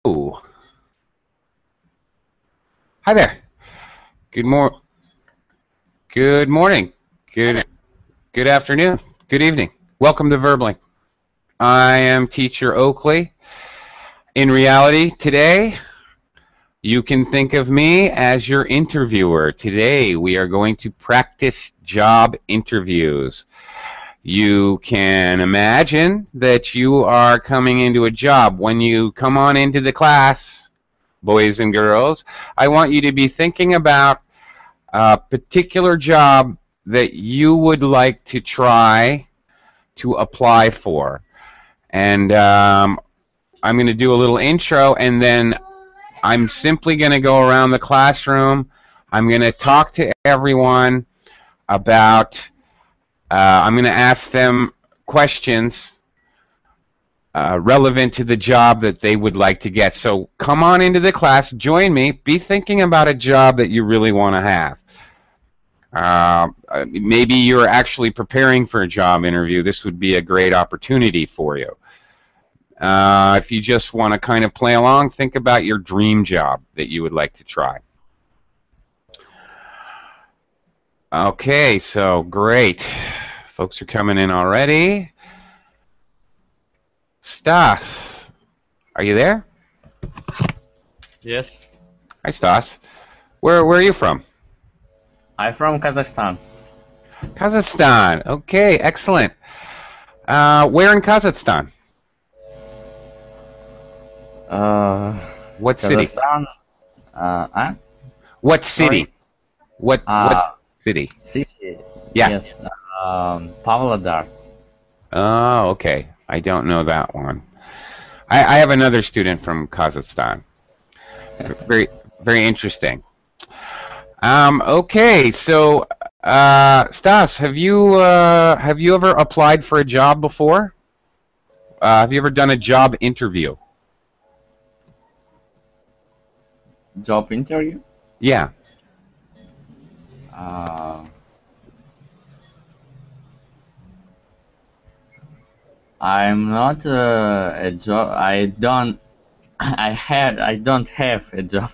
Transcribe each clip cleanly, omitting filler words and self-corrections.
Ooh. Hi there. Good morning. Good afternoon. Good evening. Welcome to Verbling. I am teacher Oakley. In reality, today, you can think of me as your interviewer. Today, we are going to practice job interviews. You can imagine that you are coming into a job. When you come on into the class, boys and girls, I want you to be thinking about a particular job that you would like to try to apply for. And I'm going to do a little intro, and then I'm simply going to go around the classroom. I'm going to talk to everyone about, I'm going to ask them questions relevant to the job that they would like to get. So come on into the class, join me, be thinking about a job that you really want to have. Maybe you're actually preparing for a job interview. This would be a great opportunity for you. If you just want to kind of play along, think about your dream job that you would like to try. Okay, so great. Folks are coming in already. Stas, are you there? Yes. Hi, Stas. Where are you from? I'm from Kazakhstan. Kazakhstan. Okay, excellent. Where in Kazakhstan? What city? Kazakhstan. What city? Sorry? What city? City. Yeah. Yes. Pavlodar. Oh, okay. I don't know that one. I have another student from Kazakhstan. Very, very interesting. Okay, so Stas, have you ever applied for a job before? Have you ever done a job interview? Job interview? Yeah. I'm not a job. I don't have a job.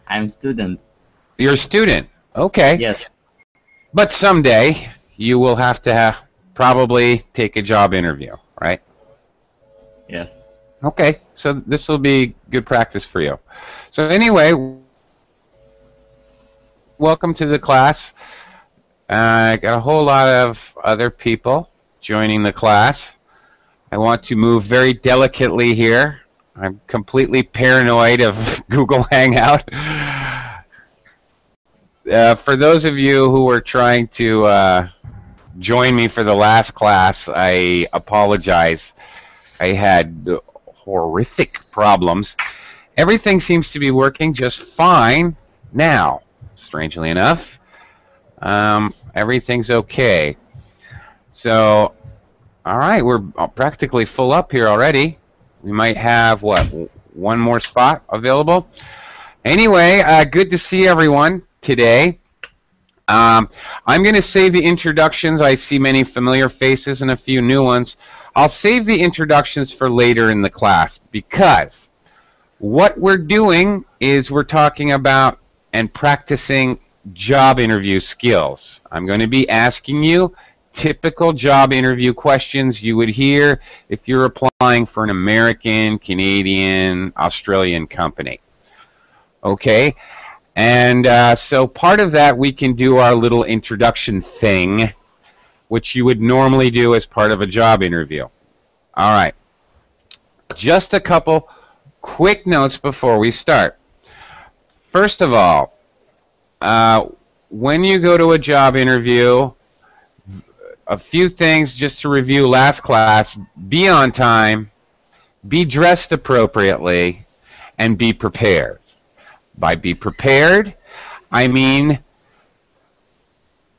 I'm student. You're a student. Okay. Yes. But someday you will have to probably take a job interview, right? Yes. Okay. So this will be good practice for you. So anyway, welcome to the class. I got a whole lot of other people joining the class. I want to move very delicately here. I'm completely paranoid of Google Hangout. For those of you who were trying to join me for the last class, I apologize. I had horrific problems. Everything seems to be working just fine now, strangely enough. Everything's okay. So, all right, we're practically full up here already. We might have, what, one more spot available? Anyway, good to see everyone today. I'm going to save the introductions. I see many familiar faces and a few new ones. I'll save the introductions for later in the class because what we're doing is we're talking about and practicing job interview skills. I'm going to be asking you typical job interview questions you would hear if you're applying for an American, Canadian, Australian company. Okay? And so part of that we can do our little introduction thing, which you would normally do as part of a job interview. All right. Just a couple quick notes before we start. First of all, when you go to a job interview, a few things just to review last class: be on time, be dressed appropriately, and be prepared. By be prepared, I mean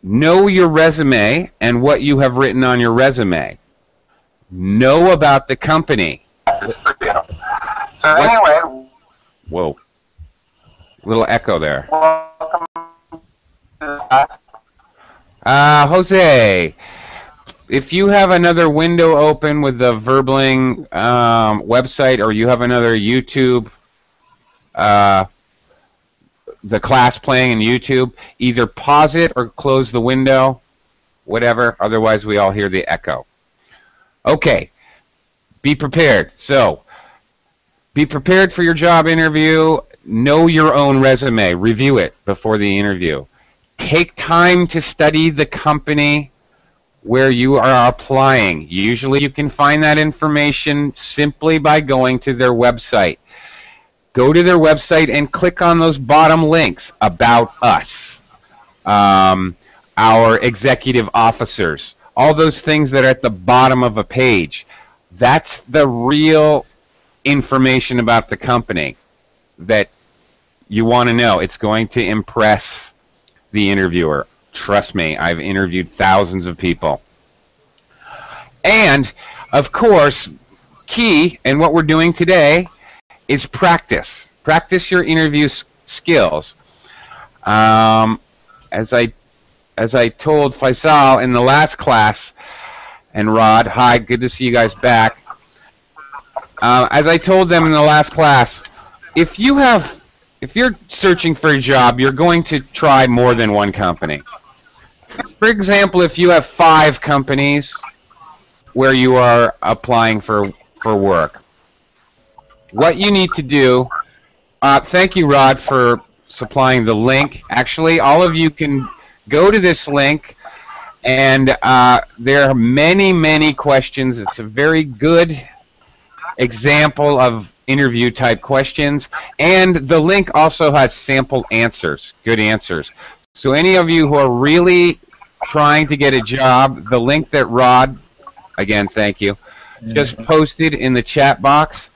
know your resume and what you have written on your resume. Know about the company. So anyway, Whoa. Little echo there. welcome to the class. Jose, if you have another window open with the Verbling website, or you have another YouTube, the class playing in YouTube, either pause it or close the window, whatever. Otherwise, we all hear the echo. Okay, be prepared. So, be prepared for your job interview. Know your own resume. Review it before the interview. Take time to study the company where you are applying. Usually you can find that information simply by going to their website. Go to their website and click on those bottom links. About us, our executive officers, all those things that are at the bottom of a page. That's the real information about the company that you want to know. It's going to impress the interviewer. Trust me, I've interviewed thousands of people. And, of course, key, and what we're doing today, is practice. Practice your interview skills. As I told Faisal in the last class, and Rod, hi, good to see you guys back. As I told them in the last class, if you're searching for a job, you're going to try more than one company. For example, if you have 5 companies where you are applying for work, what you need to do, thank you, Rod, for supplying the link. Actually, all of you can go to this link, and there are many, many questions. It's a very good example of interview type questions, and the link also has sample answers, good answers. So any of you who are really trying to get a job, the link that Rod, again, thank you, just posted in the chat box,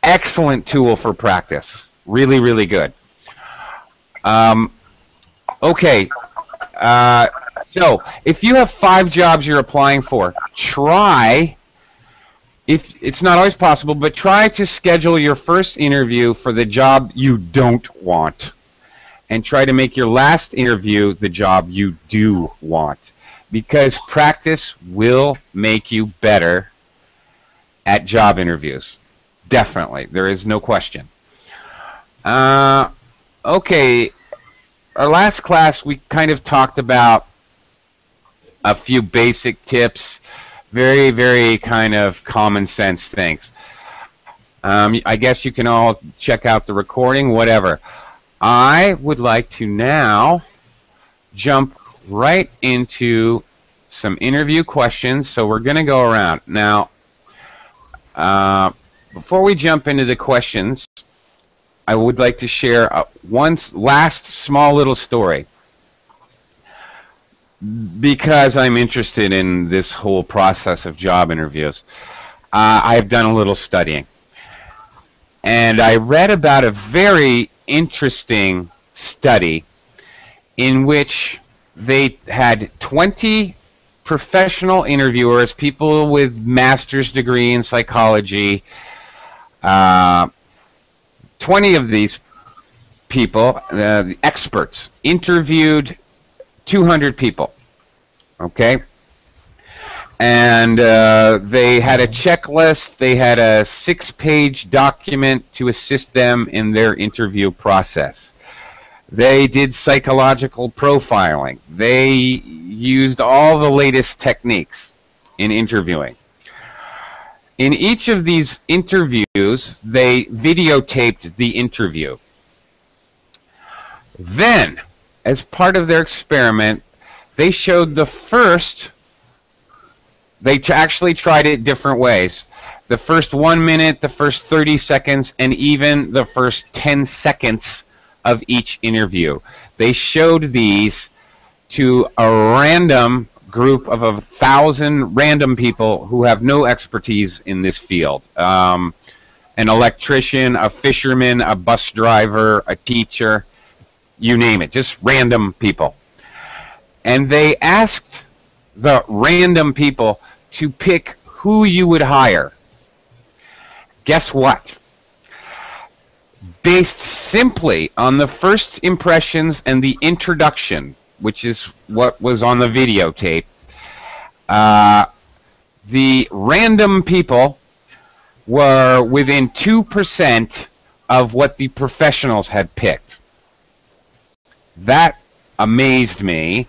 excellent tool for practice. Really, really good. Okay, so if you have 5 jobs you're applying for, try, if it's not always possible, but try to schedule your first interview for the job you don't want, and try to make your last interview the job you do want, because practice will make you better at job interviews. Definitely. There is no question. Okay, our last class we kind of talked about a few basic tips, very, very kind of common sense things. I guess you can all check out the recording, whatever. I would like to now jump right into some interview questions, so we're going to go around. Now, before we jump into the questions, I would like to share one last small little story, because I'm interested in this whole process of job interviews. I've done a little studying, and I read about a very interesting study in which they had 20 professional interviewers, people with master's degree in psychology. 20 of these people, the experts, interviewed 200 people. Okay? And they had a checklist. They had a 6-page document to assist them in their interview process. They did psychological profiling. They used all the latest techniques in interviewing. In each of these interviews, they videotaped the interview. Then, as part of their experiment, they showed the first. They actually tried it different ways. The first 1 minute, the first 30 seconds, and even the first 10 seconds of each interview. They showed these to a random group of 1,000 random people who have no expertise in this field. An electrician, a fisherman, a bus driver, a teacher, you name it, just random people. And they asked the random people to pick who you would hire. Guess what? Based simply on the first impressions and the introduction, which is what was on the videotape, The random people were within 2% of what the professionals had picked. That amazed me.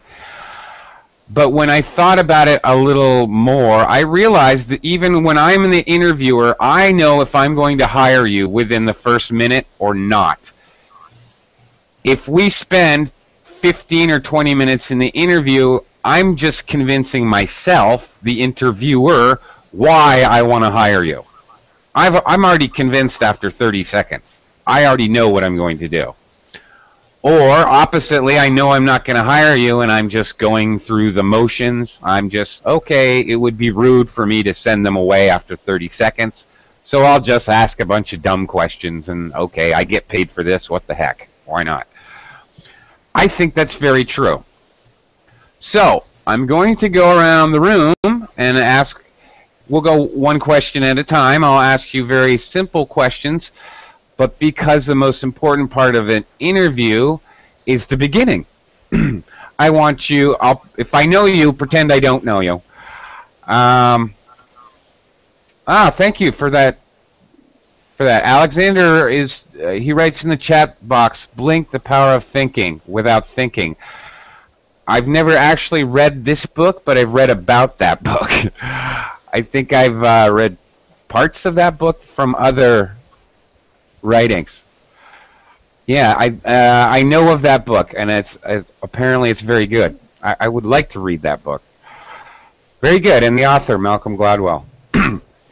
But when I thought about it a little more, I realized that even when I'm the interviewer, I know if I'm going to hire you within the first minute or not. If we spend 15 or 20 minutes in the interview, I'm just convincing myself, the interviewer, why I want to hire you. I'm already convinced after 30 seconds. I already know what I'm going to do. Or, oppositely, I know I'm not going to hire you and I'm just going through the motions. I'm just, okay, it would be rude for me to send them away after 30 seconds. So I'll just ask a bunch of dumb questions and, okay, I get paid for this, what the heck? Why not? I think that's very true. So, I'm going to go around the room and ask, we'll go one question at a time. I'll ask you very simple questions, but because the most important part of an interview is the beginning. I want you, if I know you, pretend I don't know you. Thank you for that. Alexander he writes in the chat box, Blink, the Power of Thinking Without Thinking. I've never actually read this book, but I've read about that book. I think I've read parts of that book from other writings. Yeah, I know of that book, and apparently it's very good. I would like to read that book. Very good, and the author, Malcolm Gladwell.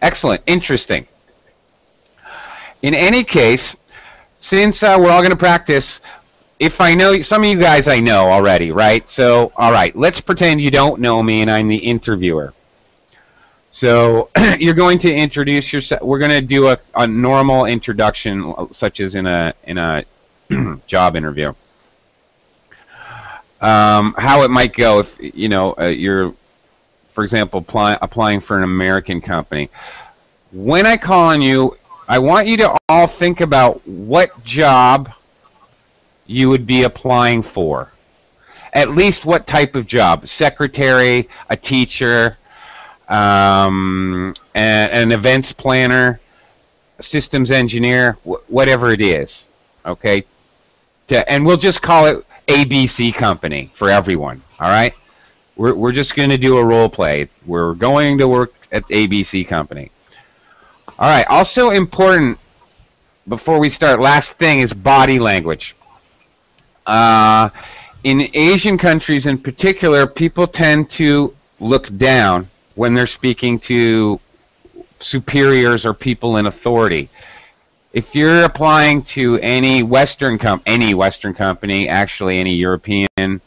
Excellent, interesting. In any case, since we're all going to practice, if I know, some of you guys I know already, right? So, all right, let's pretend you don't know me and I'm the interviewer. So, you're going to introduce yourself. We're going to do a normal introduction, such as in a job interview. How it might go if, you're, for example, applying for an American company. When I call on you, I want you to all think about what job you would be applying for. At least what type of job. Secretary, a teacher, an events planner, a systems engineer, whatever it is. Okay? And we'll just call it ABC Company for everyone. All right? We're just going to do a role play. We're going to work at ABC Company. All right, also important, before we start, last thing is body language. In Asian countries in particular, people tend to look down when they're speaking to superiors or people in authority. If you're applying to any Western company, actually any European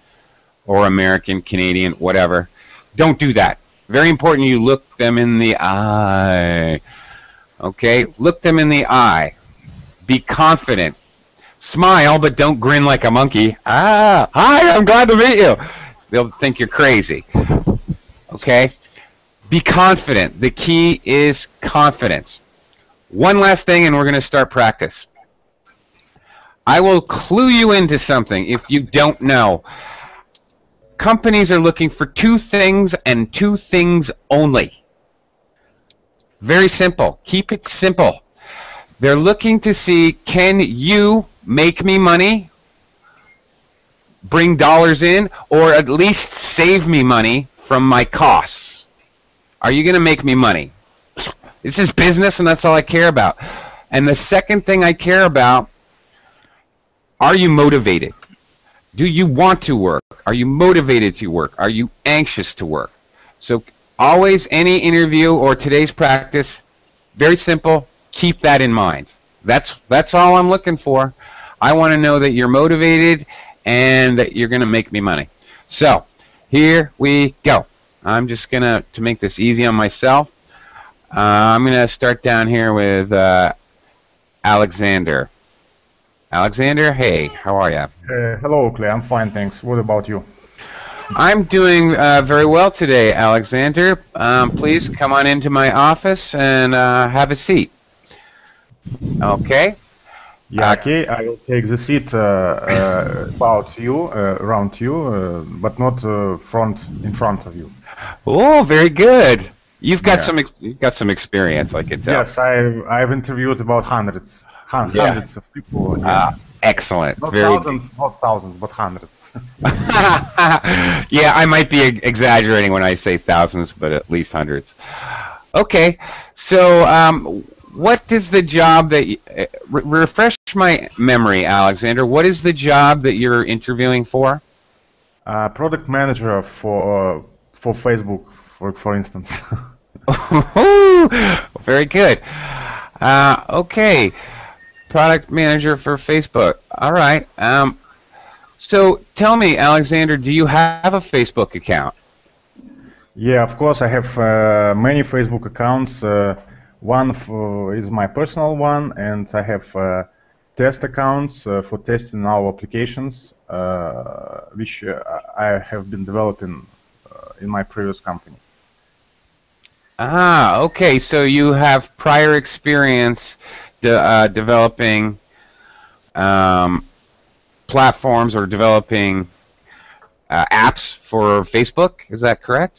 or American, Canadian, whatever, don't do that. Very important you look them in the eye. Okay, look them in the eye. Be confident. Smile, but don't grin like a monkey. Hi, I'm glad to meet you. They'll think you're crazy. Okay? Be confident. The key is confidence. One last thing, and we're going to start practice. I will clue you into something if you don't know. Companies are looking for two things and two things only. Very simple. Keep it simple. They're looking to see, can you make me money, bring dollars in, or at least save me money from my costs? Are you going to make me money? This is business, and that's all I care about. And the second thing I care about, are you motivated? Do you want to work? Are you motivated to work? Are you anxious to work? So always, any interview or today's practice, very simple, keep that in mind. That's all I'm looking for. I want to know that you're motivated and that you're going to make me money. So, here we go. I'm just going to make this easy on myself, I'm going to start down here with Alexander. Alexander, hey, how are you? Hello, Oakley. I'm fine, thanks. What about you? I'm doing very well today, Alexander. Please come on into my office and have a seat. Okay? Yeah, okay. I will take the seat about you, around you, but not in front of you. Oh, very good. You've got Yeah. you've got some experience, I can tell. Yes, I've interviewed about hundreds of people. Yeah. Excellent. Not Very thousands, not thousands, but hundreds. yeah, I might be exaggerating when I say thousands, but at least hundreds. Okay, so what is the job that refresh my memory, Alexander? What is the job that you're interviewing for? Product manager for Facebook, for instance. Very good. Okay, product manager for Facebook. All right. So tell me, Alexander, do you have a Facebook account? Yeah, of course, I have many Facebook accounts. One is my personal one, and I have test accounts for testing our applications, which I have been developing in my previous company. Ah, okay. So you have prior experience developing platforms or developing apps for Facebook. Is that correct?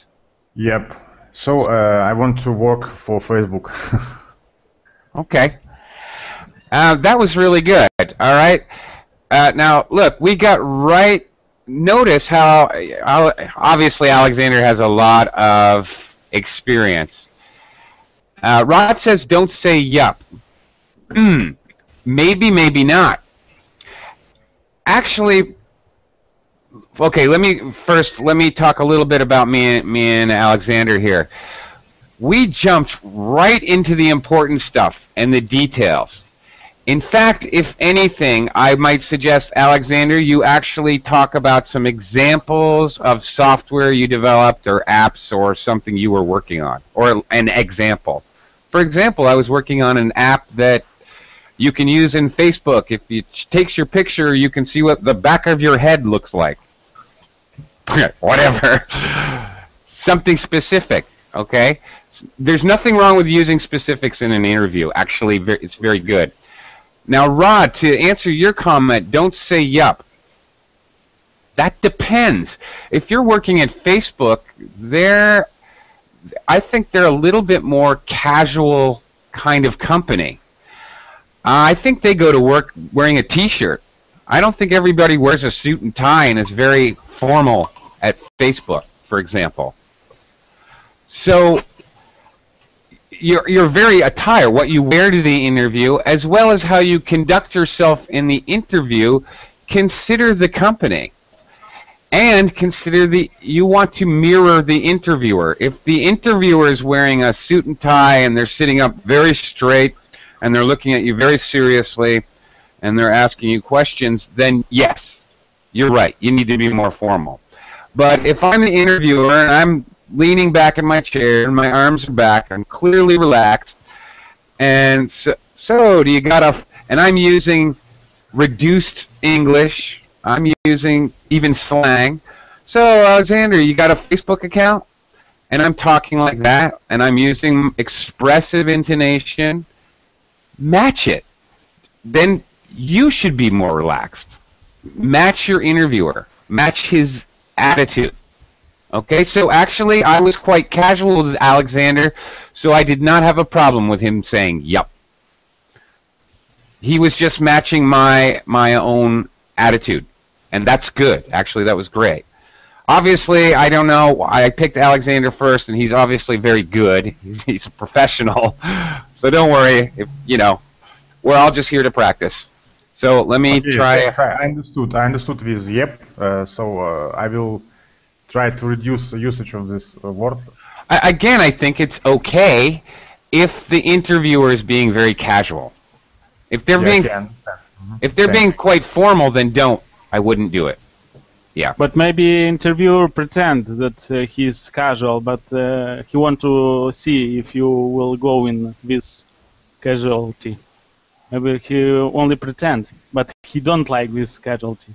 Yep. So I want to work for Facebook. Okay. That was really good. All right. Now, look, we got right. Notice how obviously Alexander has a lot of experience. Rod says, "Don't say yup." Maybe, maybe not. Actually, okay. Let me talk a little bit about me and Alexander here. We jumped right into the important stuff and the details. In fact, if anything, I might suggest, Alexander, you actually talk about some examples of software you developed or apps or something you were working on, or an example. For example, I was working on an app that you can use in Facebook. If it takes your picture, you can see what the back of your head looks like. Whatever. Something specific, okay? There's nothing wrong with using specifics in an interview. Actually, it's very good. Now, Rod, to answer your comment, don't say yup. That depends. If you're working at Facebook, I think they're a little bit more casual kind of company. I think they go to work wearing a T-shirt. I don't think everybody wears a suit and tie and is very formal at Facebook, for example. So you're very attire, what you wear to the interview, as well as how you conduct yourself in the interview. Consider the company, and consider you want to mirror the interviewer. If the interviewer is wearing a suit and tie and they're sitting up very straight and they're looking at you very seriously and they're asking you questions, then yes, you're right. You need to be more formal. But if I'm the interviewer and I'm leaning back in my chair and my arms are back, I'm clearly relaxed, and so do you got and I'm using reduced English, I'm using even slang. So, Alexander, you got a Facebook account? And I'm talking like that, and I'm using expressive intonation. Match it. Then you should be more relaxed. Match your interviewer. Match his attitude. Okay, so actually I was quite casual with Alexander, so I did not have a problem with him saying yup. He was just matching my own attitude, and that's good. Actually, that was great. Obviously, I don't know, I picked Alexander first, and he's obviously very good. He's a professional, so don't worry, we're all just here to practice. So let me try. Yes, I understood. I understood with yep. So I will try to reduce the usage of this word. Again, I think it's okay if the interviewer is being very casual. If they're being quite formal, then don't. I wouldn't do it. Yeah. But maybe interviewer pretend that he's casual, but he want to see if you will go in this casualty. Maybe he only pretend, but he don't like this casualty.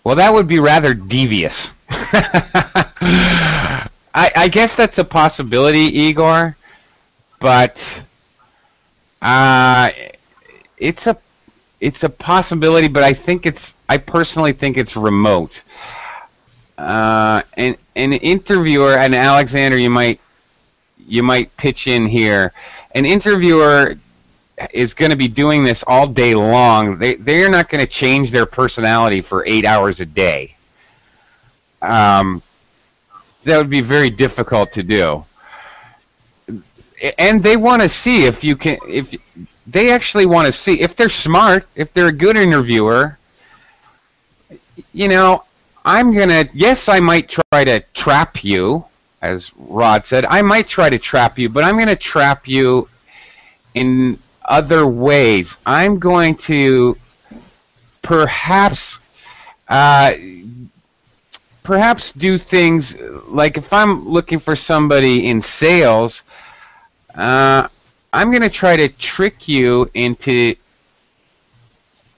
Well, that would be rather devious. I guess that's a possibility, Igor, but it's a possibility. But I personally think it's remote. an interviewer, and Alexander, you might pitch in here. An interviewer is going to be doing this all day long. They're not going to change their personality for 8 hours a day. That would be very difficult to do. And they want to see if you can. If they actually want to see if they're smart, if they're a good interviewer. You know, yes, I might try to trap you, as Rod said. I might try to trap you, but I'm going to trap you in other ways. I'm going to perhaps do things like if I'm looking for somebody in sales, I'm going to try to trick you into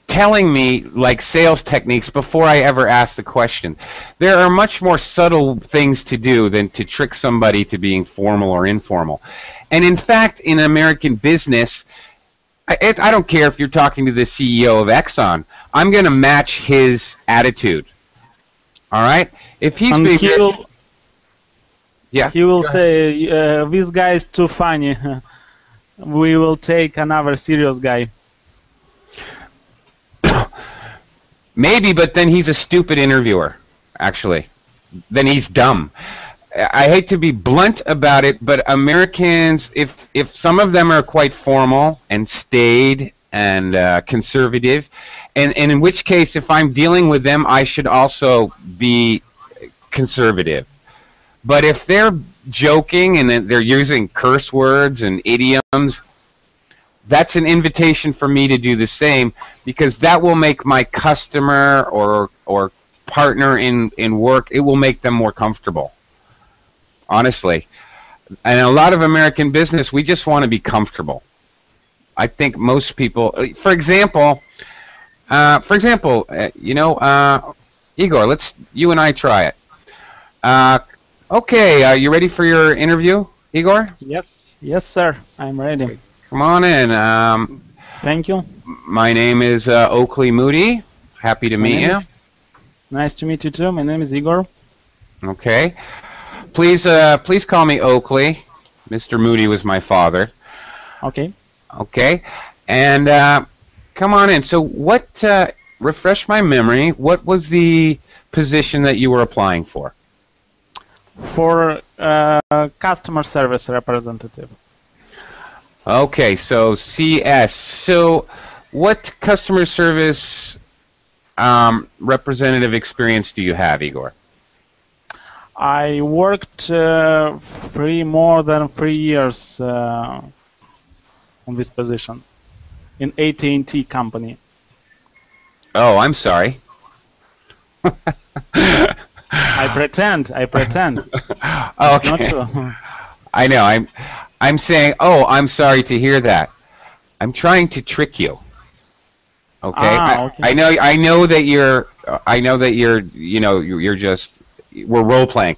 telling me like sales techniques before I ever ask the question. There are much more subtle things to do than to trick somebody to being formal or informal. And in fact, in American business, I don't care if you're talking to the CEO of Exxon. I'm going to match his attitude. All right? If he's And he will say, "This guy is too funny. We will take another serious guy." Maybe, but then he's a stupid interviewer, actually. Then he's dumb. I hate to be blunt about it, but Americans, if some of them are quite formal and staid and conservative, and in which case, if I'm dealing with them, I should also be conservative. But if they're joking and they're using curse words and idioms, that's an invitation for me to do the same, because that will make my customer or partner in work, it will make them more comfortable. Honestly. And a lot of American business, we just want to be comfortable. I think most people, for example, Igor, you and I try it. Okay, you ready for your interview, Igor? Yes, sir. I'm ready. Come on in. Thank you. My name is Oakley Moody. Happy to meet you. Nice to meet you too. My name is Igor. Okay. Please call me Oakley. Mr. Moody was my father. Okay. Okay. And come on in. So refresh my memory, what was the position that you were applying for? For customer service representative. Okay, so CS. So what customer service representative experience do you have, Igor? I worked more than 3 years on this position in AT&T company. Oh, I'm sorry. I pretend. Okay. Not true. I know. I'm saying, oh, I'm sorry to hear that. I'm trying to trick you. Okay. Okay. I know that you're. We're role playing,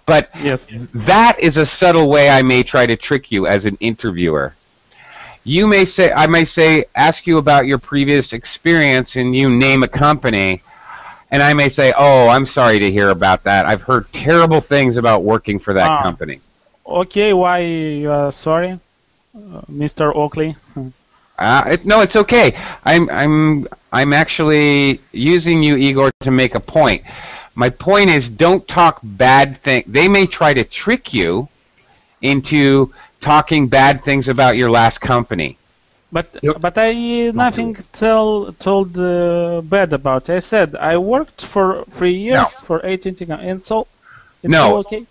but yes, that is a subtle way I may try to trick you as an interviewer. I may say, ask you about your previous experience, and you name a company, and I may say, oh, I'm sorry to hear about that. I've heard terrible things about working for that company. Okay, why you are sorry, Mr. Oakley? No, it's okay. I'm actually using you, Igor, to make a point. My point is, don't talk bad things. They may try to trick you into talking bad things about your last company. But I nothing told bad about it. I said I worked for 3 years for AT&T, and so it's all okay.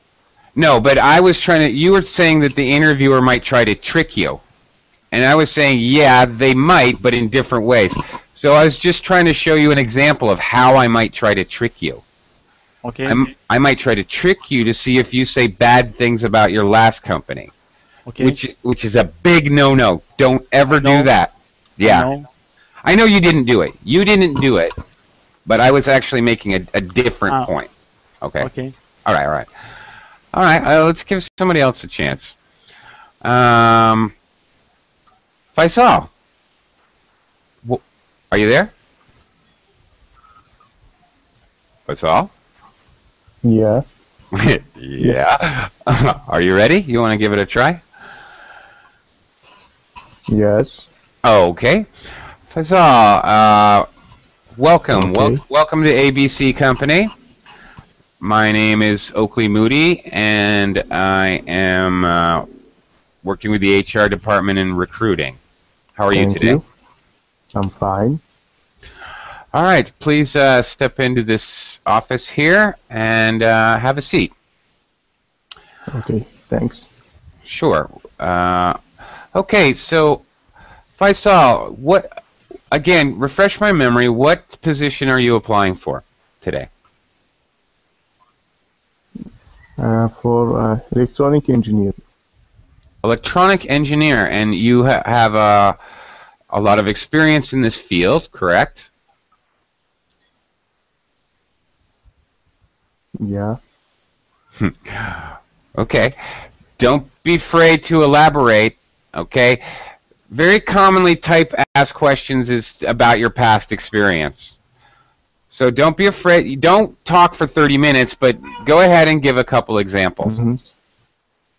No, but I was you were saying that the interviewer might try to trick you. And I was saying, yeah, they might, but in different ways. So I was just trying to show you an example of how I might try to trick you. Okay. I might try to trick you to see if you say bad things about your last company. Okay. Which is a big no-no. Don't ever do that. Yeah. No. I know you didn't do it. You didn't do it. But I was actually making a different point. Okay. Okay. All right. Let's give somebody else a chance. Faisal. Are you there? Faisal? Yeah. Yeah. Are you ready? You want to give it a try? Yes. Okay. Faisal, welcome. Okay. Welcome to ABC Company. My name is Oakley Moody, and I am working with the HR department in recruiting. How are you Thank today? you. I'm fine. All right. Please step into this office here and have a seat. Okay. Thanks. Sure. Okay. So, Faisal, again, refresh my memory. What position are you applying for today? For electronic engineer. Electronic engineer, and you have a lot of experience in this field, correct? Yeah. Okay. Don't be afraid to elaborate, okay? Very commonly asked questions is about your past experience. So don't be afraid. You don't talk for 30 minutes, but go ahead and give a couple examples. Mm-hmm.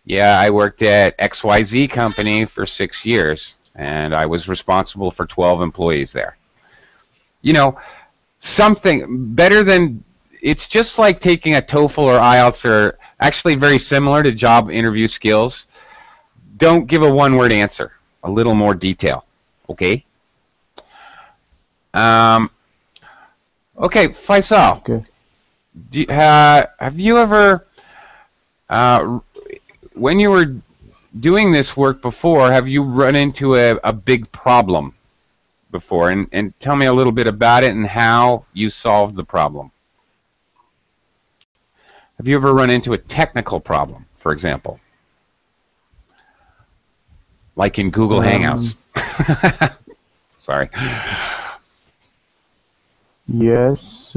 Yeah, I worked at XYZ company for 6 years, and I was responsible for 12 employees there. You know, something better than, it's just like taking a TOEFL or IELTS, or actually very similar to job interview skills. Don't give a one-word answer. A little more detail, okay? Okay, Faisal. Okay. Have you ever, when you were doing this work before, have you run into a big problem before? And tell me a little bit about it and how you solved the problem. Have you ever run into a technical problem, for example? Like in Google Hangouts. Sorry. Yes.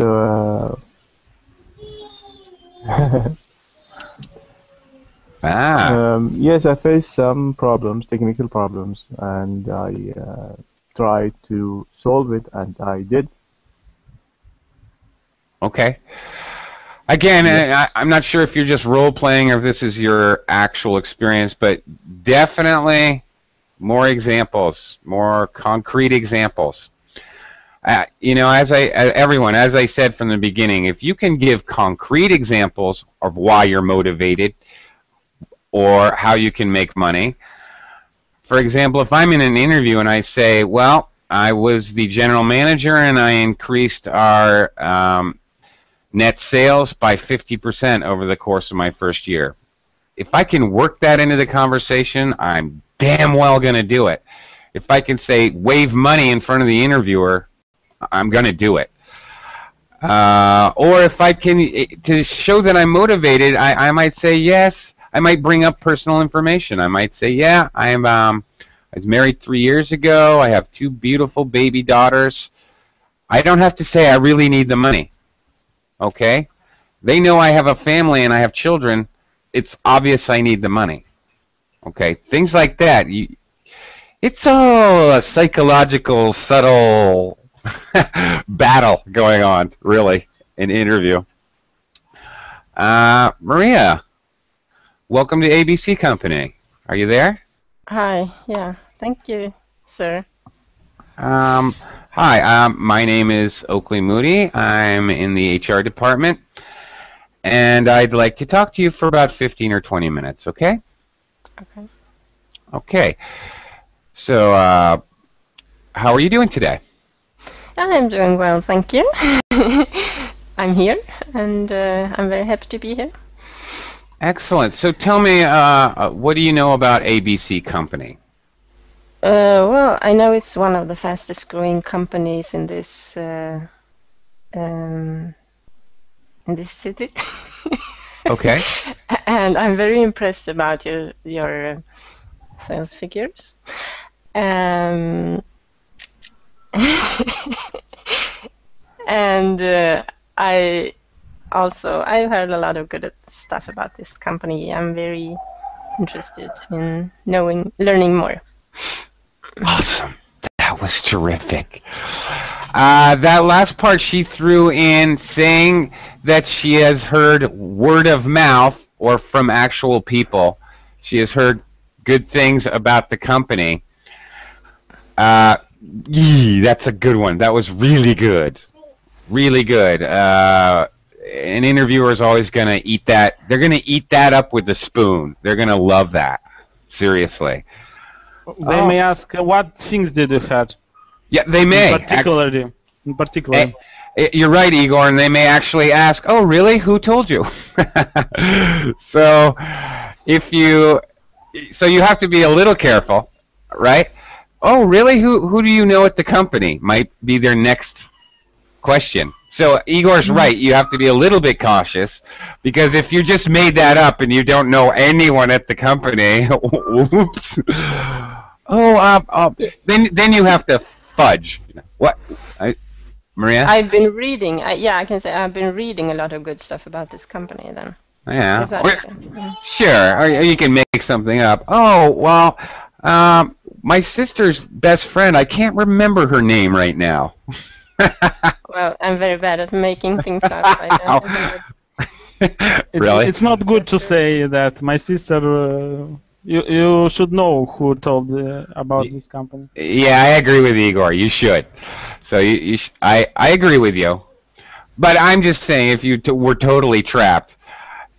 Yes, I faced some problems, technical problems, and I tried to solve it, and I did. Okay. Again, Yes. I'm not sure if you're just role-playing or if this is your actual experience, but definitely more examples, more concrete examples. You know, as I said from the beginning, if you can give concrete examples of why you're motivated or how you can make money. For example, if I'm in an interview and I say, well, I was the general manager and I increased our net sales by 50% over the course of my first year. If I can work that into the conversation, I'm damn well going to do it. If I can say, wave money in front of the interviewer, I'm going to do it. Or if I can, to show that I'm motivated, I might say yes. I might bring up personal information. I might say, yeah, I was married 3 years ago. I have 2 beautiful baby daughters. I don't have to say I really need the money. Okay? They know I have a family and I have children. It's obvious I need the money. Okay? Things like that. It's all a psychological, subtle battle going on, really, in interview. Maria, welcome to ABC Company. Are you there? Hi, yeah, thank you, sir. Hi, my name is Oakley Moody. I'm in the HR department, and I'd like to talk to you for about 15 or 20 minutes, okay? Okay. Okay. So, how are you doing today? I'm doing well, thank you. I'm here, and I'm very happy to be here. Excellent. So tell me, what do you know about ABC Company? Well, I know it's one of the fastest growing companies in this city. Okay. And I'm very impressed about your sales figures. And I've heard a lot of good stuff about this company. I'm very interested in learning more. Awesome. That was terrific. That last part she threw in saying that she has heard word of mouth or from actual people. She has heard good things about the company. That's a good one. That was really good. Really good. An interviewer is always going to eat that. They're going to eat that up with a spoon. They're going to love that. Seriously. They may ask, what things did you have? Yeah, they may. In particular. You're right, Igor, and they may actually ask, "Oh, really? Who told you?" So, so you have to be a little careful, right? Oh, really? Who do you know at the company? Might be their next question. So Igor's right. You have to be a little bit cautious, because if you just made that up and you don't know anyone at the company, oops. Then you have to fudge. What? Maria? I've been reading. Yeah, I can say I've been reading a lot of good stuff about this company. Then. Yeah. Yeah. Sure. Or you can make something up. Oh well, my sister's best friend. I can't remember her name right now. Well, I'm very bad at making things up. Really? It's not good to say that my sister. You should know who told about this company. Yeah, I agree with Igor. You should. So I agree with you. But I'm just saying, if you were totally trapped,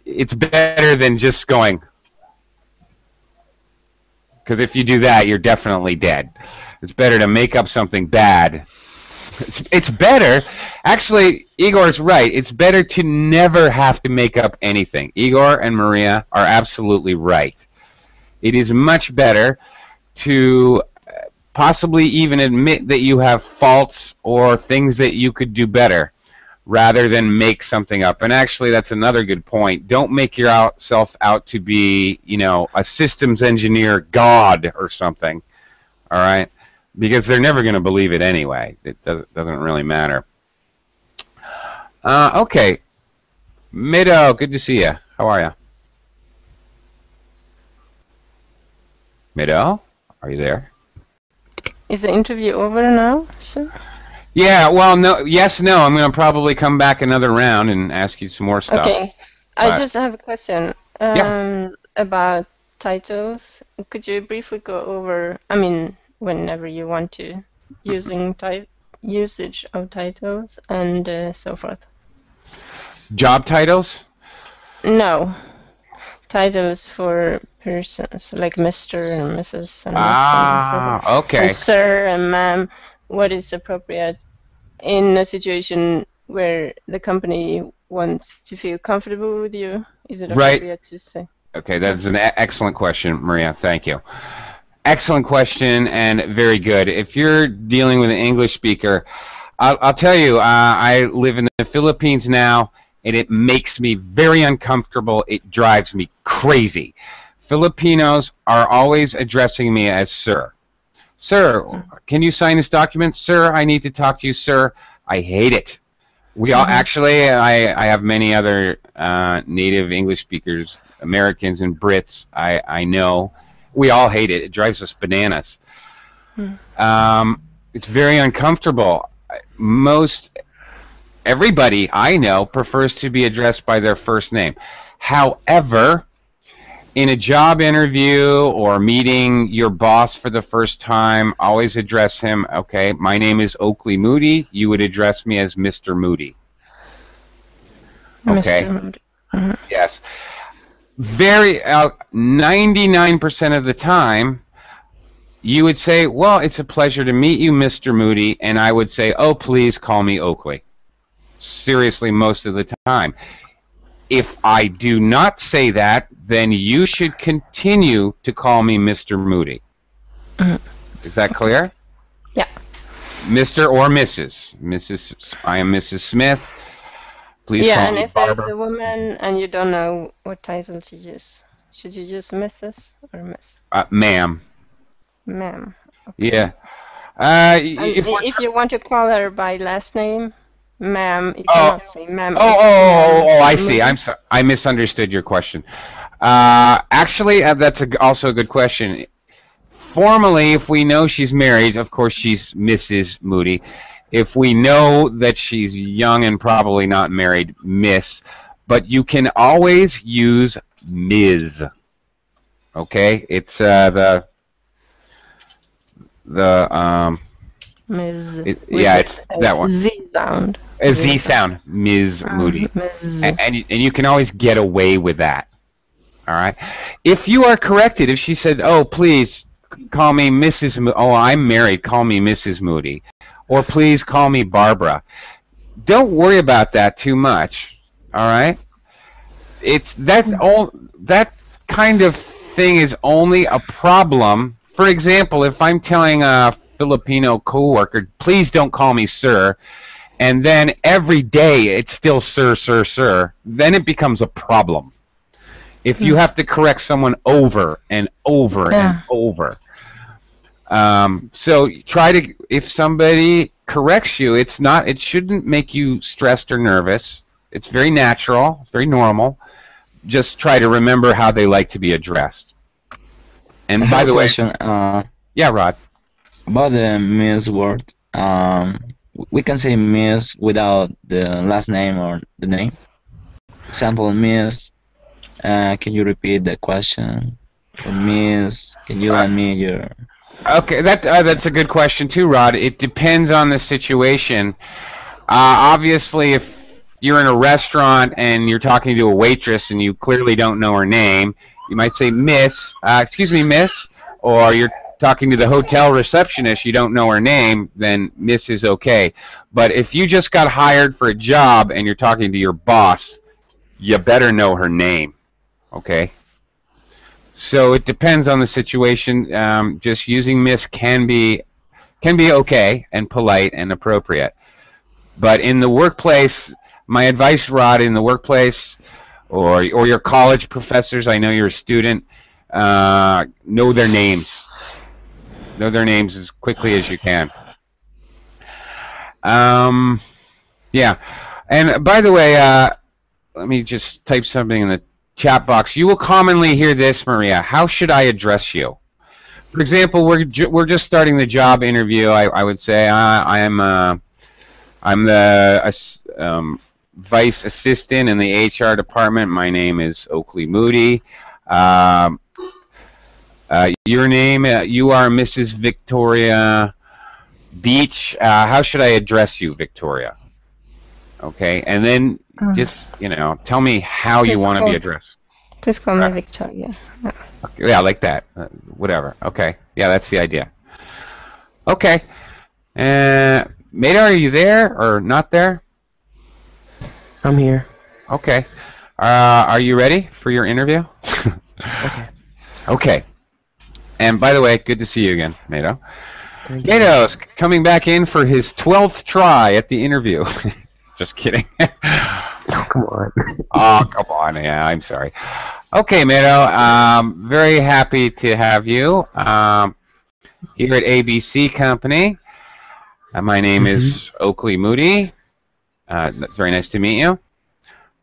it's better than just going. Because if you do that, you're definitely dead. It's better to make up something bad. It's better. Actually, Igor's right. It's better to never have to make up anything. Igor and Maria are absolutely right. It is much better to possibly even admit that you have faults or things that you could do better, rather than make something up. And actually, that's another good point. Don't make yourself out to be, a systems engineer god or something. All right? Because they're never going to believe it anyway. It doesn't really matter. Okay. Mido, good to see you. How are you? Mido, are you there? Is the interview over now, sir? Yeah, well, no. I'm going to probably come back another round and ask you some more stuff. Okay. I just have a question Yeah. about titles. Could you briefly go over, whenever you want to, usage of titles and so forth? Job titles? No. Titles for persons, like Mr. and Mrs. and Miss and so forth. Okay. And Sir and Ma'am. What is appropriate in a situation where the company wants to feel comfortable with you? Is it appropriate to say? Okay, that's an excellent question, Maria. Thank you. Excellent question and very good. If you're dealing with an English speaker, I'll tell you, I live in the Philippines now, and it makes me very uncomfortable. It drives me crazy. Filipinos are always addressing me as sir. Sir, can you sign this document? Sir, I need to talk to you, sir. I hate it. We all actually, I have many other native English speakers, Americans and Brits. I know. We all hate it. It drives us bananas. It's very uncomfortable. Everybody I know prefers to be addressed by their first name. However, in a job interview or meeting your boss for the first time, always address him, okay, my name is Oakley Moody. You would address me as Mr. Moody. Okay. Mr. Moody. Yes. 99% of the time, you would say, well, it's a pleasure to meet you, Mr. Moody, and I would say, oh, please call me Oakley. Seriously, most of the time. If I do not say that, then you should continue to call me Mr. Moody. Is that clear? Yeah. Mr. or Mrs. I am Mrs. Smith. Please call and me if there's Barbara. a woman and you don't know what title to use, should you use Mrs. or Miss? Ma'am. Ma'am. Yeah. If you want to call her by last name, ma'am, you cannot say ma'am. I see. I'm sorry. I misunderstood your question. Actually, that's also a good question. Formally, if we know she's married, of course she's Mrs. Moody. If we know that she's young and probably not married, Miss. But you can always use Ms. Okay, it's the Ms. yeah, it's that one. Z sound. A Z sound, Ms. Moody. Ms. And you can always get away with that. All right. If you are corrected, if she said, "Oh, please call me Mrs. Oh, I'm married. Call me Mrs. Moody," or "Please call me Barbara," don't worry about that too much. All right. It's that kind of thing is only a problem. For example, if I'm telling a Filipino coworker, "Please don't call me sir," and then every day it's still sir, sir, sir, then it becomes a problem. If you have to correct someone over and over and over. So try to, if somebody corrects you, it shouldn't make you stressed or nervous. It's very natural, it's very normal. Just try to remember how they like to be addressed. And by the way, yeah, Rod. About the Miss word, we can say Miss without the last name or the name. Example, Miss. Can you repeat the question? Miss, can you lend me your... Okay, that's a good question too, Rod. It depends on the situation. Obviously, if you're in a restaurant and you're talking to a waitress and you clearly don't know her name, you might say, "Miss, excuse me, Miss," or you're talking to the hotel receptionist, you don't know her name, then Miss is okay. But if you just got hired for a job and you're talking to your boss, you better know her name. Okay, so it depends on the situation. Just using Miss can be okay and polite and appropriate, but in the workplace, my advice, Rod, in the workplace or your college professors, I know you're a student, know their names. Know their names as quickly as you can. Yeah, and by the way, let me just type something in the chat box. You will commonly hear this, Maria. How should I address you? For example, we're just starting the job interview. I would say I'm the vice assistant in the HR department. My name is Oakley Moody. Your name? You are Mrs. Victoria Beach. How should I address you, Victoria? Okay, and then just, tell me how you want to be addressed. Please call me Victoria. Yeah, like that. Whatever. Okay. Yeah, that's the idea. Okay. Maida, are you there or not there? I'm here. Okay. Are you ready for your interview? Okay. Okay. And by the way, good to see you again, Maida. Gato's coming back in for his 12th try at the interview. Just kidding. Oh, come on. Oh, come on. Yeah, I'm sorry. Okay, Maida. Very happy to have you here at ABC Company. My name is Oakley Moody. Very nice to meet you.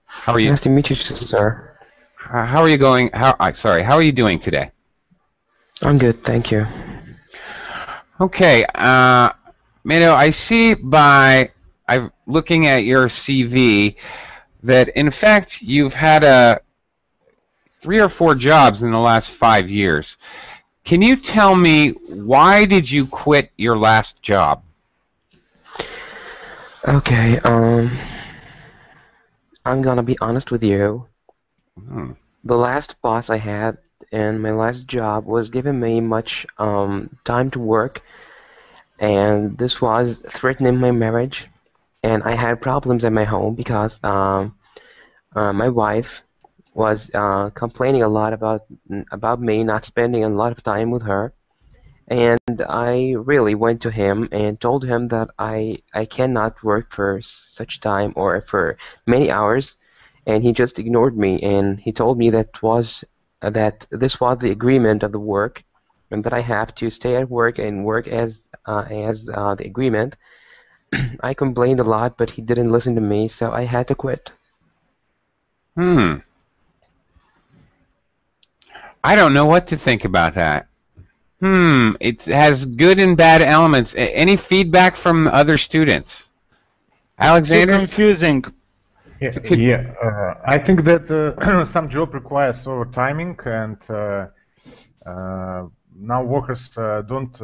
How are you? Nice to meet you, sir. How are you going? How are you doing today? I'm good, thank you. Okay, Maida, I see I'm looking at your CV that in fact you've had 3 or 4 jobs in the last 5 years. Can you tell me why did you quit your last job? Okay, I'm gonna be honest with you. The last boss I had in my last job was giving me much time to work, and this was threatening my marriage, and I had problems at my home because my wife was complaining a lot about me not spending a lot of time with her, and I really went to him and told him that I cannot work for such time or for many hours, and he just ignored me, and he told me that this was the agreement of the work, and that I have to stay at work and work as the agreement. I complained a lot, but he didn't listen to me, so I had to quit. I don't know what to think about that. It has good and bad elements. Any feedback from other students? Alexander? It's confusing. I think that some job requires over timing, and now workers don't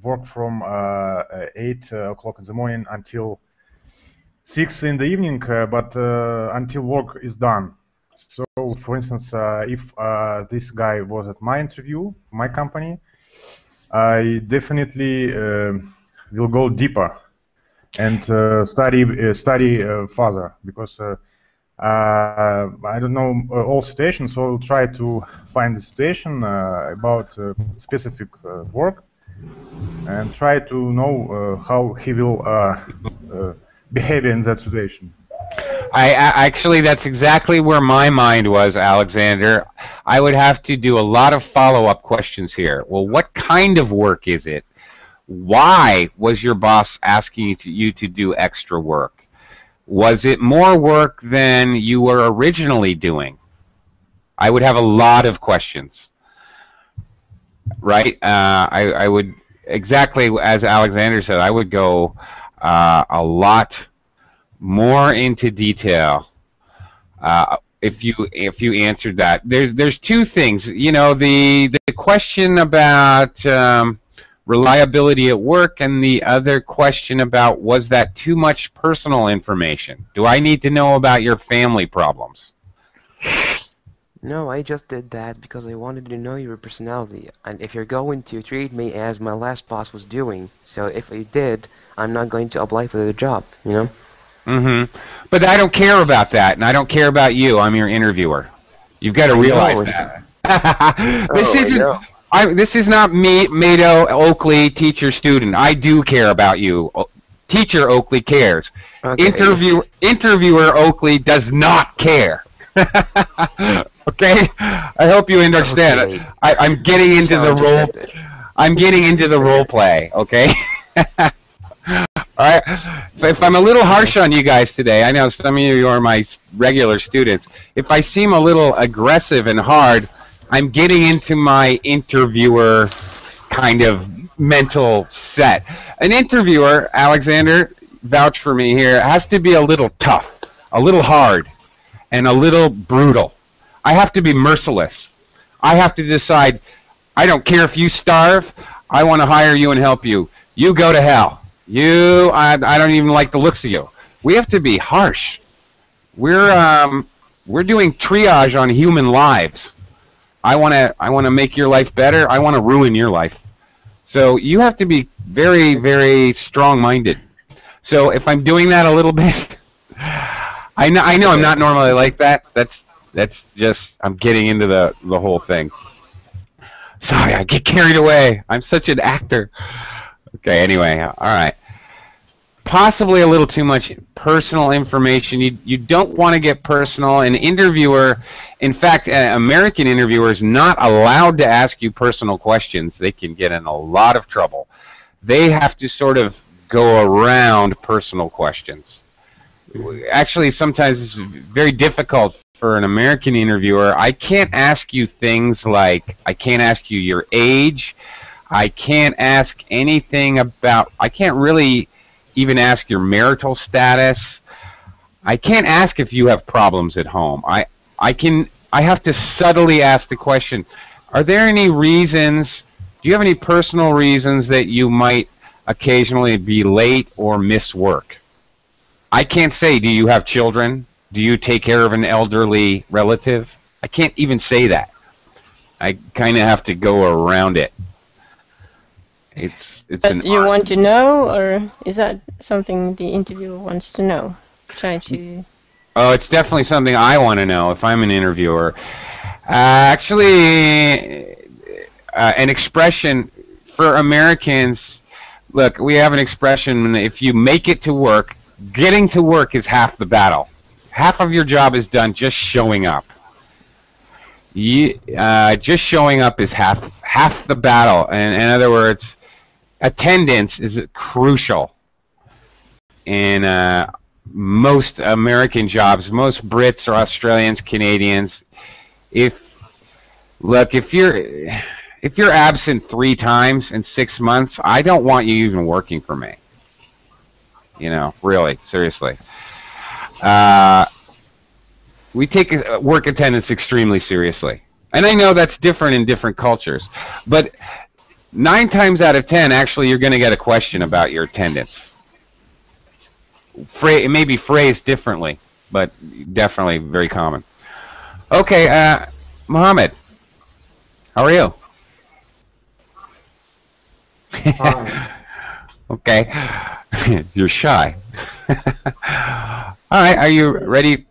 work from 8 o'clock in the morning until 6 in the evening, but until work is done. So, for instance, if this guy was at my interview, my company, I definitely will go deeper and study further, because I don't know all situations, so I'll try to find the situation about specific work and try to know how he will behave in that situation. Actually, that's exactly where my mind was, Alexander. I would have to do a lot of follow-up questions here. Well, what kind of work is it? Why was your boss asking you to do extra work? Was it more work than you were originally doing? I would have a lot of questions, right? I would, exactly as Alexander said, I would go a lot more into detail if you answered that. There's two things. You know, the question about reliability at work, and the other question about, was that too much personal information? Do I need to know about your family problems? No, I just did that because I wanted to know your personality, and if you're going to treat me as my last boss was doing, so if I did, I'm not going to apply for the job, you know? But I don't care about that, and I don't care about you. I'm your interviewer. You've got to realize that. This is not me, Mado, Oakley, teacher, student. I do care about you. Teacher Oakley cares. Okay. Interviewer Oakley does not care. Okay? I hope you understand. Okay. I'm getting into the role. I'm getting into the role play. Okay. All right. If I'm a little harsh on you guys today, I know some of you are my regular students. If I seem a little aggressive and hard, I'm getting into my interviewer kind of mental set. An interviewer, Alexander, vouch for me here, has to be a little tough, a little hard, and a little brutal. I have to be merciless. I have to decide, I don't care if you starve, I want to hire you and help you. You go to hell. I don't even like the looks of you. We have to be harsh. We're doing triage on human lives. I want to make your life better. I want to ruin your life. So you have to be very, very strong-minded. So if I'm doing that a little bit, I know I'm not normally like that. That's just, I'm getting into the whole thing. Sorry, I get carried away. I'm such an actor. Okay, anyway, all right. Possibly a little too much personal information. You don't want to get personal. An interviewer, in fact, an American interviewer is not allowed to ask you personal questions. They can get in a lot of trouble. They have to sort of go around personal questions. Actually, sometimes it's very difficult for an American interviewer. I can't ask you things like, I can't ask you your age. I can't ask anything about, I can't really even ask your marital status. I can't ask if you have problems at home. I have to subtly ask the question, are there any reasons, do you have any personal reasons that you might occasionally be late or miss work? I can't say, do you have children? Do you take care of an elderly relative? I can't even say that. I kind of have to go around it. But you want to know, or is that something the interviewer wants to know? Try to... Oh, it's definitely something I want to know if I'm an interviewer. Actually, an expression for Americans, look, we have an expression, if you make it to work, getting to work is half the battle. Half of your job is done just showing up. Just showing up is half the battle. And in other words, attendance is crucial in most American jobs, most Brits or Australians, Canadians. If you're, if you're absent 3 times in 6 months, I don't want you even working for me. You know, really, seriously. We take work attendance extremely seriously. And I know that's different in different cultures. But 9 times out of 10, actually, you're going to get a question about your attendance. It may be phrased differently, but definitely very common. Okay, Mohammed, how are you? Okay, you're shy. All right, are you ready?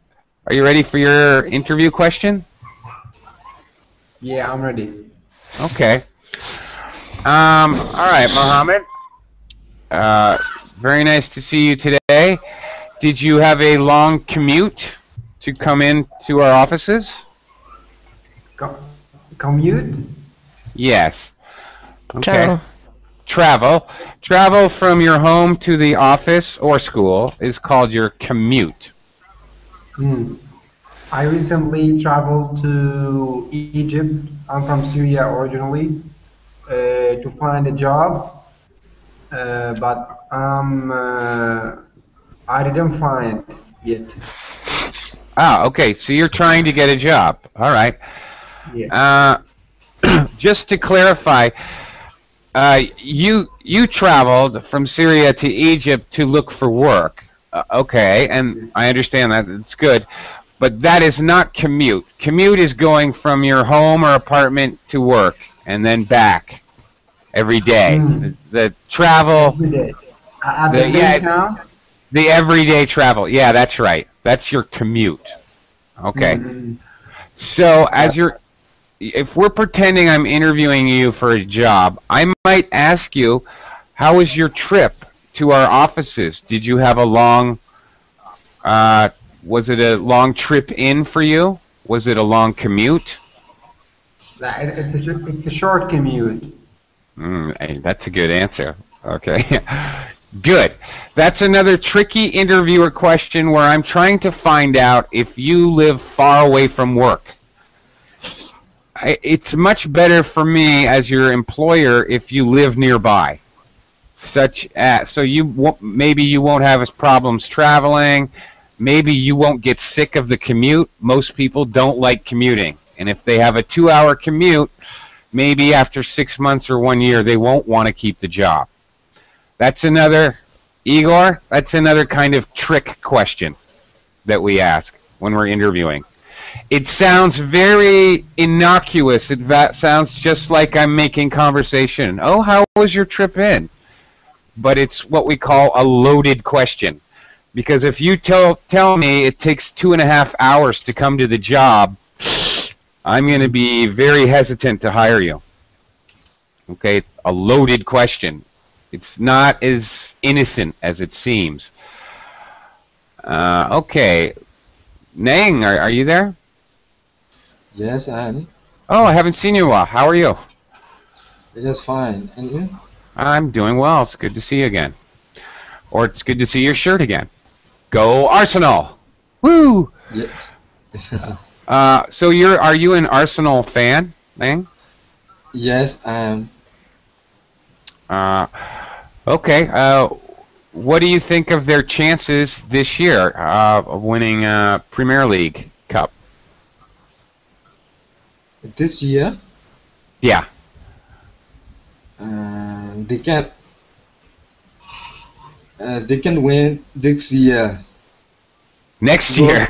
Are you ready for your interview question? Yeah, I'm ready. Okay. All right, Mohammed. Very nice to see you today. Did you have a long commute to come into our offices? Commute? Yes. Okay. Travel from your home to the office or school is called your commute. I recently traveled to Egypt. I'm from Syria originally to find a job, but I didn't find it yet. Ah, okay. So you're trying to get a job. All right. Yeah. Just to clarify, you traveled from Syria to Egypt to look for work. Okay, and I understand that. It's good. But that is not commute. Commute is going from your home or apartment to work and then back every day. The travel... Every day. At the same time? The everyday travel. Yeah, that's right. That's your commute. Okay. So if we're pretending I'm interviewing you for a job, I might ask you, how was your trip to our offices? Did you have a long, was it a long trip in for you? Was it a long commute? It's a short commute. Hey, that's a good answer. Okay. Good. That's another tricky interviewer question where I'm trying to find out if you live far away from work. It's much better for me as your employer if you live nearby, such as so maybe you won't have problems traveling. Maybe you won't get sick of the commute. Most people don't like commuting, and if they have a 2-hour commute, maybe after 6 months or 1 year, they won't want to keep the job. That's another, Igor. That's another kind of trick question that we ask when we're interviewing. It sounds very innocuous. It sounds just like I'm making conversation. Oh, how was your trip in? But it's what we call a loaded question. Because if you tell me it takes 2.5 hours to come to the job, I'm going to be very hesitant to hire you. Okay, a loaded question. It's not as innocent as it seems. Okay. Nang, are you there? Yes, I am. Oh, I haven't seen you in a while. How are you? Yes, fine. And you? I'm doing well. It's good to see you again. Or it's good to see your shirt again. Go Arsenal! Woo! Yeah. So are you an Arsenal fan, Nang? Yes, I am. Okay. What do you think of their chances this year of winning Premier League Cup? This year? Yeah. They can win this year. Next year?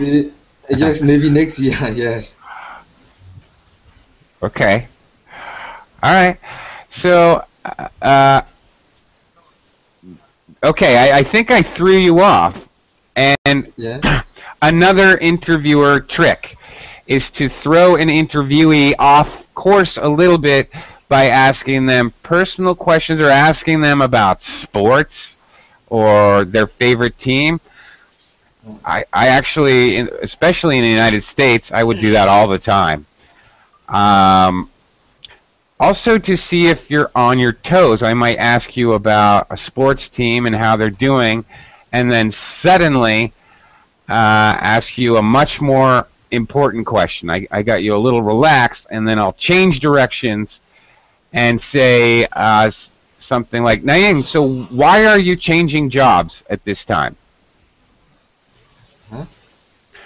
Yes, maybe next year, yes. Okay. All right. So, okay, I think I threw you off. And yeah. Another interviewer trick is to throw an interviewee off course a little bit by asking them personal questions or asking them about sports or their favorite team. I actually, especially in the United States, I would do that all the time. Also, to see if you're on your toes, I might ask you about a sports team and how they're doing, and then suddenly ask you a much more important question. I got you a little relaxed, and then I'll change directions and say something like, Naeem, so why are you changing jobs at this time?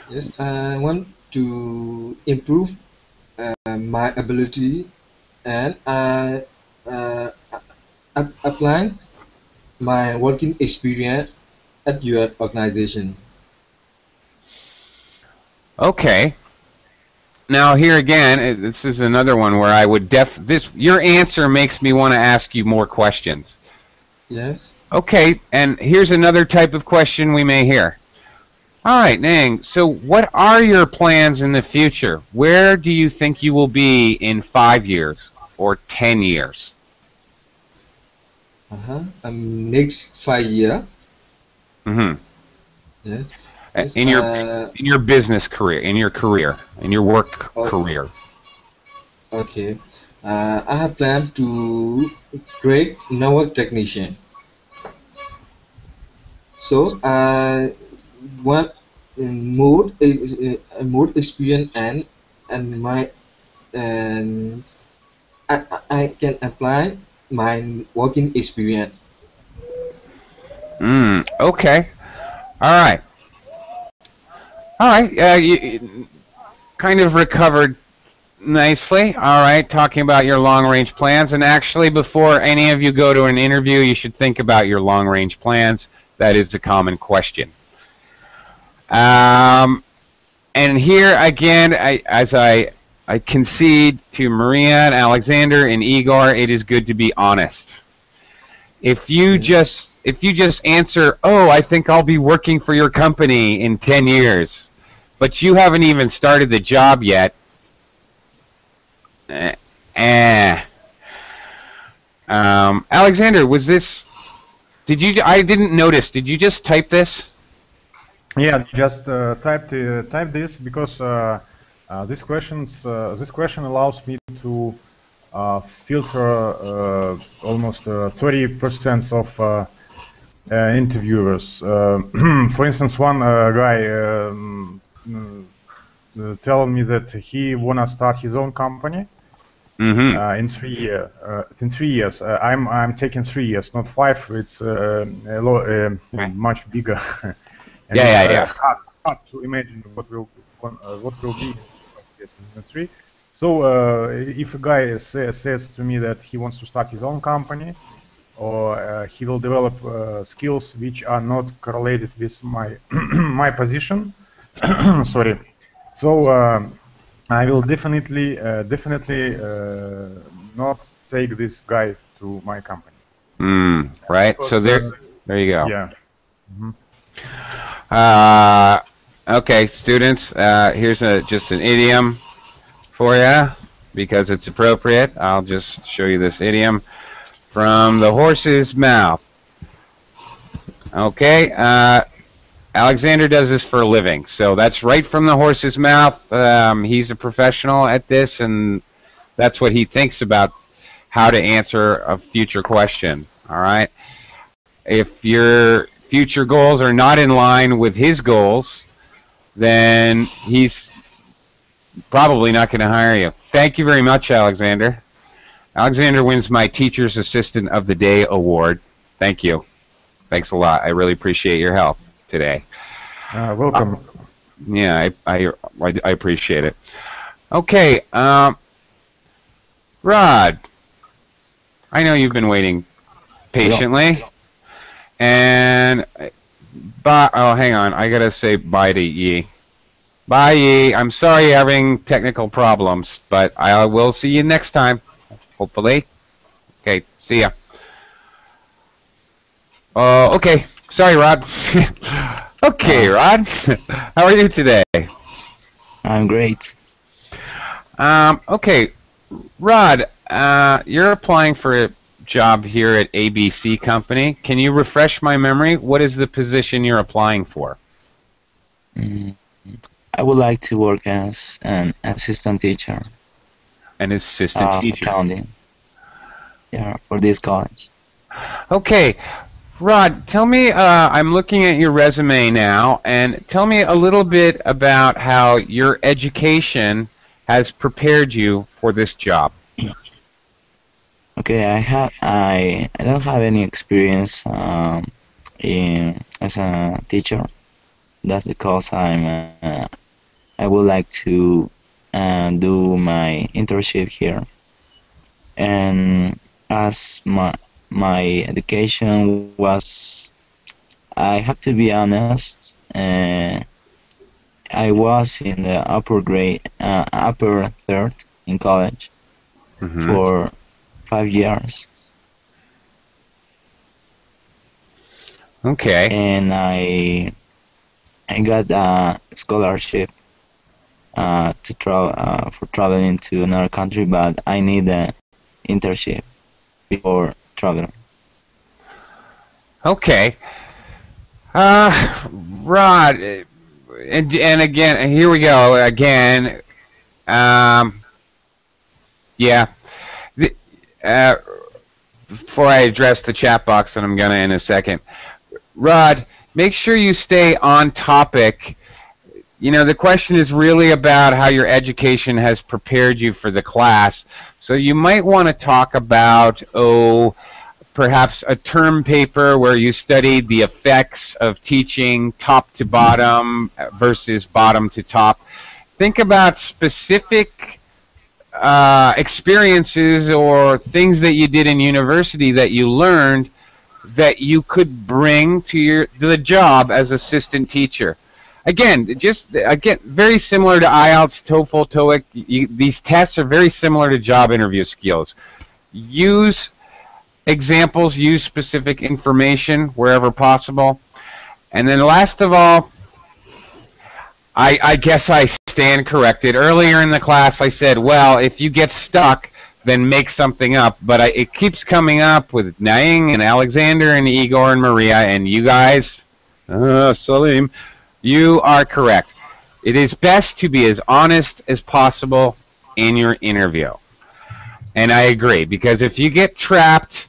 Yes, I want to improve my ability, and I applying my working experience at your organization. Okay. Now here again, this is another one where I would your answer makes me want to ask you more questions. Yes. Okay, and here's another type of question we may hear. All right, Nang, so what are your plans in the future? Where do you think you will be in 5 years or 10 years? Next 5 years. Mm-hmm. Yes. In your business career, in your work career. Okay. I have planned to create network technician. So I want more experience, and my and I can apply my working experience. Okay. All right. All right. You kind of recovered nicely. All right. Talking about your long-range plans. And actually, before any of you go to an interview, you should think about your long-range plans. That is a common question. And here, again, as I concede to Maria and Alexander and Igor, it is good to be honest. If you just answer, oh, I think I'll be working for your company in 10 years, but you haven't even started the job yet, Alexander, was this, I didn't notice, did you just type this? Yeah, just type this because this question allows me to filter almost 30% of interviewers. For instance, one guy telling me that he wanna start his own company in 3 years. In 3 years, I'm taking 3 years, not 5. It's much bigger. And yeah. Hard to imagine what will be in 3. So if a guy says to me that he wants to start his own company, or he will develop skills which are not correlated with my my position, sorry. So I will definitely not take this guy to my company. Right. Because, so there you go. Yeah. Okay, students. Here's just an idiom for you because it's appropriate. I'll just show you this idiom. From the horse's mouth. Okay, Alexander does this for a living, so that's right from the horse's mouth. He's a professional at this, and that's what he thinks about how to answer a future question. All right, if your future goals are not in line with his goals, then he's probably not going to hire you. Thank you very much, Alexander. Alexander wins my Teacher's Assistant of the Day award. Thank you. Thanks a lot. I really appreciate your help today. Welcome. Yeah, I appreciate it. Okay, Rod, I know you've been waiting patiently, and oh, hang on, I gotta say bye to Yi. Bye, Yi. I'm sorry you're having technical problems, but I will see you next time. Hopefully. Okay, see ya. Okay. Sorry, Rod. Okay, Rod. How are you today? I'm great. Okay, Rod, you're applying for a job here at ABC Company. Can you refresh my memory? What is the position you're applying for? I would like to work as an assistant teacher. An assistant teacher. Accounting. Yeah, for this college. Okay, Rod, tell me, I'm looking at your resume now, and tell me a little bit about how your education has prepared you for this job. Okay, I don't have any experience in as a teacher. That's because I would like to do my internship here. And as my education was, I have to be honest. I was in the upper third in college for 5 years. Okay. And I got a scholarship to travel for traveling to another country, but I need an internship before traveling. Okay. Rod, and again, here we go again. Yeah. Before I address the chat box, and I'm gonna in a second, Rod, make sure you stay on topic. You know, the question is really about how your education has prepared you for the class. So you might want to talk about, perhaps a term paper where you studied the effects of teaching top to bottom versus bottom to top. Think about specific experiences or things that you did in university that you learned that you could bring to the job as assistant teacher. Again, very similar to IELTS, TOEFL, TOEIC. These tests are very similar to job interview skills. Use examples, use specific information wherever possible. And then last of all, I guess I stand corrected. Earlier in the class I said, well, if you get stuck, then make something up. But it keeps coming up with Naing and Alexander and Igor and Maria, and you guys, Salim, you are correct. It is best to be as honest as possible in your interview. And I agree, because if you get trapped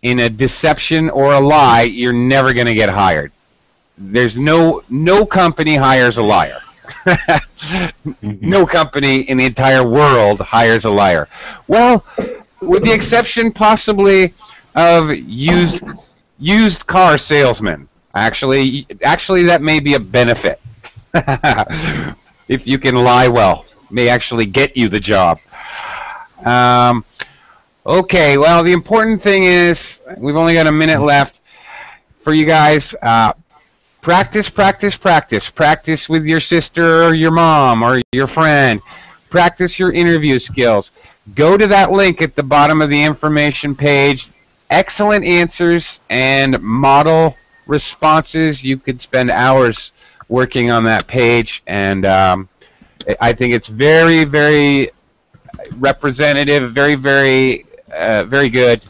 in a deception or a lie, you're never going to get hired. There's no company hires a liar. No company in the entire world hires a liar. Well, with the exception possibly of used car salesmen. Actually, that may be a benefit. If you can lie well, may actually get you the job. Okay, well, the important thing is, we've only got a minute left for you guys. Practice, practice, practice. Practice with your sister or your mom or your friend. Practice your interview skills. Go to that link at the bottom of the information page. Excellent answers and model responses. You could spend hours working on that page, and I think it's very, very representative, very, very, very good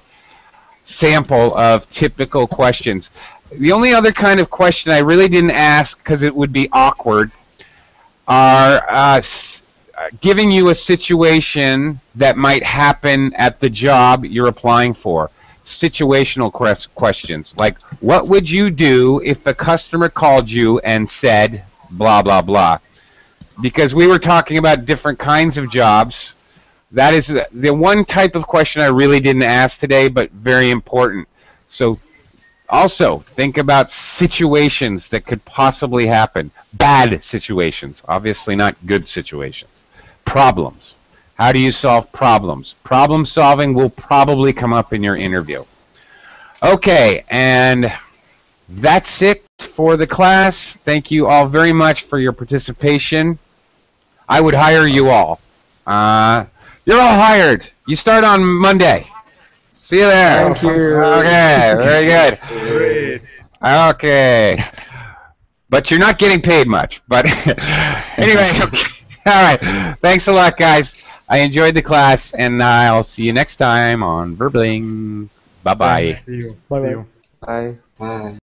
sample of typical questions. The only other kind of question I really didn't ask because it would be awkward are giving you a situation that might happen at the job you're applying for. Situational questions like, what would you do if a customer called you and said blah blah blah? Because we were talking about different kinds of jobs. That is the one type of question I really didn't ask today, but very important. So also think about situations that could possibly happen. Bad situations, obviously not good situations. Problems. How do you solve problems? Problem solving will probably come up in your interview. Okay, and that's it for the class. Thank you all very much for your participation. I would hire you all. You're all hired. You start on Monday. See you there. Thank you. Okay, very good. Great. Okay. But you're not getting paid much. But anyway, okay. All right. Thanks a lot, guys. I enjoyed the class, and I'll see you next time on Verbling. Bye-bye. See you. Bye-bye. See you. Bye. Bye.